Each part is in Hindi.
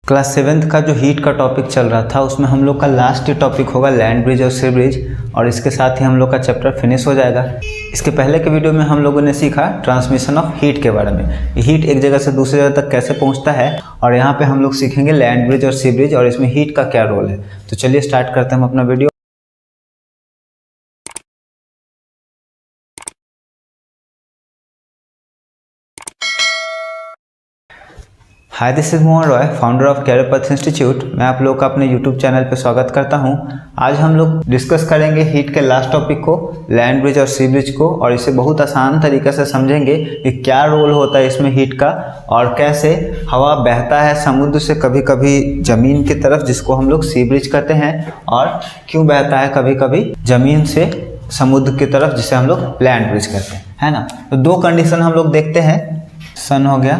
क्लास 7th का जो हीट का टॉपिक चल रहा था उसमें हम लोग का लास्ट टॉपिक होगा लैंड ब्रिज और सी ब्रिज, और इसके साथ ही हम लोग का चैप्टर फिनिश हो जाएगा। इसके पहले के वीडियो में हम लोगों ने सीखा ट्रांसमिशन ऑफ हीट के बारे में, हीट एक जगह से दूसरी जगह तक कैसे पहुंचता है, और यहाँ पे हम लोग सीखेंगे लैंड ब्रिज और सी ब्रिज और इसमें हीट का क्या रोल है। तो चलिए स्टार्ट करते हैं हम अपना video. Hi, this is Mohan Roy, founder of Career Path Institute. मैं आप लोग का अपने यूट्यूब चैनल पे स्वागत करता हूं। आज हम लोग डिस्कस करेंगे हीट के लास्ट टॉपिक को, लैंड ब्रिज और सी ब्रिज को, और इसे बहुत आसान तरीके से समझेंगे कि क्या रोल होता है इसमें हीट का, और कैसे हवा बहता है समुद्र से कभी कभी ज़मीन की तरफ, जिसको हम लोग सी ब्रिज कहते हैं, और क्यों बहता है कभी कभी ज़मीन से समुद्र की तरफ, जिसे हम लोग लैंड ब्रिज कहते हैं, है ना। तो दो कंडीशन हम लोग देखते हैं। सन हो गया,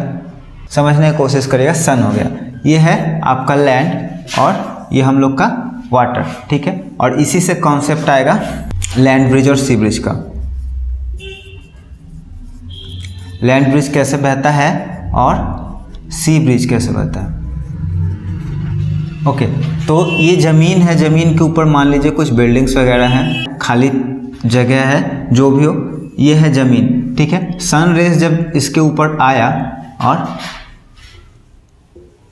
समझने की कोशिश करिएगा, सन हो गया, ये है आपका लैंड और ये हम लोग का वाटर, ठीक है। और इसी से कॉन्सेप्ट आएगा लैंड ब्रिज और सी ब्रिज का। लैंड ब्रिज कैसे बहता है और सी ब्रिज कैसे बहता है। ओके, तो ये ज़मीन है, ज़मीन के ऊपर मान लीजिए कुछ बिल्डिंग्स वगैरह हैं, खाली जगह है, जो भी हो, ये है ज़मीन, ठीक है। सन रेज जब इसके ऊपर आया और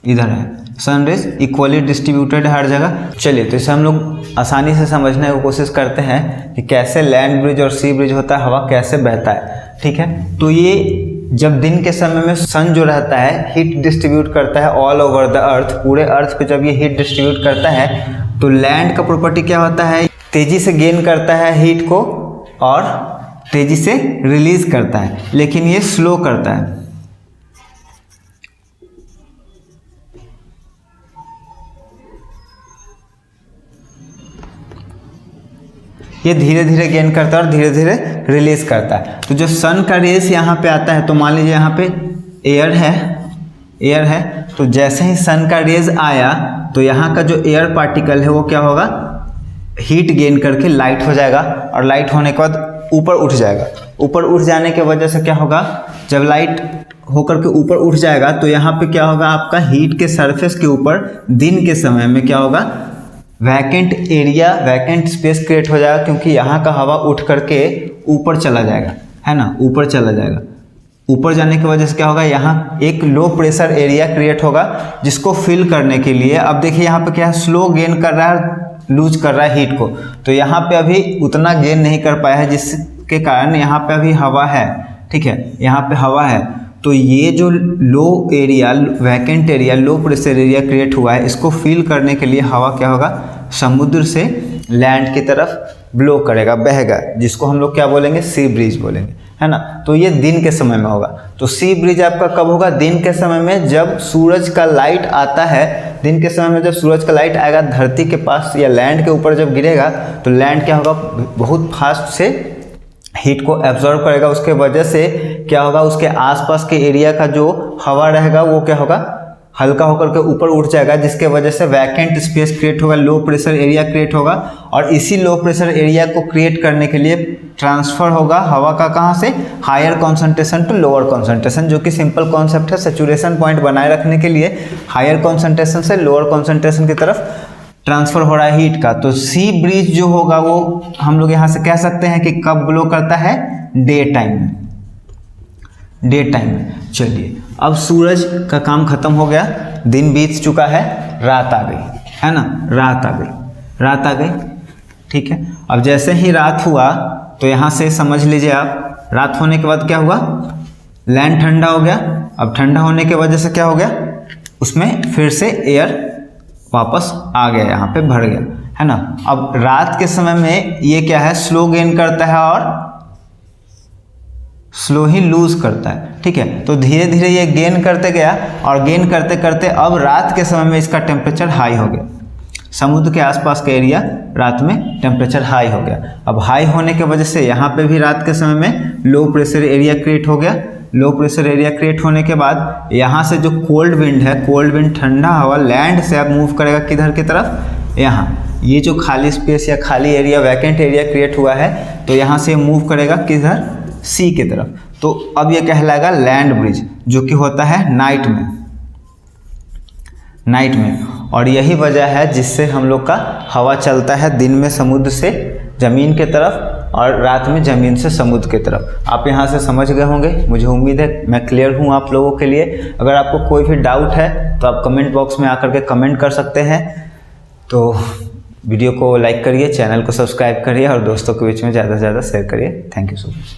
इधर है, सनरेज इक्वली डिस्ट्रीब्यूटेड हर जगह। चलिए, तो इसे हम लोग आसानी से समझने की कोशिश करते हैं कि कैसे लैंड ब्रिज और सी ब्रिज होता है, हवा कैसे बहता है, ठीक है। तो ये जब दिन के समय में सन जो रहता है हीट डिस्ट्रीब्यूट करता है ऑल ओवर द अर्थ, पूरे अर्थ पे जब ये हीट डिस्ट्रीब्यूट करता है तो लैंड का प्रॉपर्टी क्या होता है, तेजी से गेन करता है हीट को और तेजी से रिलीज करता है, लेकिन ये स्लो करता है। ये धीरे धीरे गेन करता है और धीरे धीरे रिलीज करता है। तो जो सन का रेस यहाँ पे आता है, तो मान लीजिए यहाँ पे एयर है, तो जैसे ही सन का रेज आया तो यहाँ का जो एयर पार्टिकल है वो क्या होगा, हीट गेन करके लाइट हो जाएगा, और लाइट होने के बाद ऊपर उठ जाएगा। ऊपर उठ जाने की वजह से क्या होगा, जब लाइट होकर के ऊपर उठ जाएगा तो यहाँ पे क्या होगा, आपका हीट के सरफेस के ऊपर दिन के समय में क्या होगा, vacant area, vacant space create हो जाएगा, क्योंकि यहाँ का हवा उठ करके ऊपर चला जाएगा, है ना, ऊपर चला जाएगा। ऊपर जाने की वजह से क्या होगा, यहाँ एक लो प्रेशर एरिया क्रिएट होगा, जिसको फिल करने के लिए अब देखिए यहाँ पे क्या है, स्लो गेन कर रहा है, लूज कर रहा है हीट को। तो यहाँ पे अभी उतना गेन नहीं कर पाया है, जिसके कारण यहाँ पे अभी हवा है, ठीक है, यहाँ पे हवा है। तो ये जो low area, vacant area, low pressure area create हुआ है, इसको फिल करने के लिए हवा क्या होगा, समुद्र से लैंड की तरफ ब्लो करेगा, बहेगा, जिसको हम लोग क्या बोलेंगे, सी ब्रिज बोलेंगे, है ना। तो ये दिन के समय में होगा। तो सी ब्रिज आपका कब होगा, दिन के समय में, जब सूरज का लाइट आता है। दिन के समय में जब सूरज का लाइट आएगा धरती के पास या लैंड के ऊपर जब गिरेगा, तो लैंड क्या होगा, बहुत फास्ट से हीट को एब्जॉर्ब करेगा। उसके वजह से क्या होगा, उसके आसपास के एरिया का जो हवा रहेगा वो क्या होगा, हल्का होकर के ऊपर उठ जाएगा, जिसके वजह से वैकेंट स्पेस क्रिएट होगा, लो प्रेशर एरिया क्रिएट होगा, और इसी लो प्रेशर एरिया को क्रिएट करने के लिए ट्रांसफर होगा हवा का, कहाँ से, higher concentration to lower concentration, जो कि सिंपल कॉन्सेप्ट है। सैचुरेशन पॉइंट बनाए रखने के लिए हायर कॉन्सेंट्रेशन से लोअर कॉन्सेंट्रेशन की तरफ ट्रांसफर हो रहा है हीट का। तो सी ब्रिज जो होगा वो हम लोग यहाँ से कह सकते हैं कि कब ब्लो करता है, डे टाइम में, डे टाइम में। चलिए, अब सूरज का काम खत्म हो गया, दिन बीत चुका है, रात आ गई, है ना, रात आ गई, ठीक है। अब जैसे ही रात हुआ तो यहाँ से समझ लीजिए आप, रात होने के बाद क्या हुआ, लैंड ठंडा हो गया। अब ठंडा होने की वजह से क्या हो गया, उसमें फिर से एयर वापस आ गया, यहाँ पे भर गया, है ना। अब रात के समय में ये क्या है, स्लो गेन करता है और स्लो ही लूज करता है, ठीक है। तो धीरे धीरे ये गेन करते गया, और गेन करते करते अब रात के समय में इसका टेम्परेचर हाई हो गया, समुद्र के आसपास का एरिया रात में टेम्परेचर हाई हो गया। अब हाई होने की वजह से यहाँ पे भी रात के समय में लो प्रेशर एरिया क्रिएट हो गया। लो प्रेशर एरिया क्रिएट होने के बाद यहाँ से जो कोल्ड विंड है, कोल्ड विंड, ठंडा हवा लैंड से अब मूव करेगा किधर की तरफ, यहाँ, ये जो खाली स्पेस या खाली एरिया, वैकेंट एरिया क्रिएट हुआ है, तो यहाँ से मूव करेगा किधर, सी की तरफ। तो अब ये कहलाएगा लैंड ब्रिज, जो कि होता है नाइट में। नाइट में। और यही वजह है जिससे हम लोग का हवा चलता है दिन में समुद्र से ज़मीन के तरफ और रात में ज़मीन से समुद्र की तरफ। आप यहाँ से समझ गए होंगे, मुझे उम्मीद है मैं क्लियर हूँ आप लोगों के लिए। अगर आपको कोई भी डाउट है तो आप कमेंट बॉक्स में आकर के कमेंट कर सकते हैं। तो वीडियो को लाइक करिए, चैनल को सब्सक्राइब करिए और दोस्तों के बीच में ज़्यादा से ज़्यादा शेयर करिए। Thank you so much.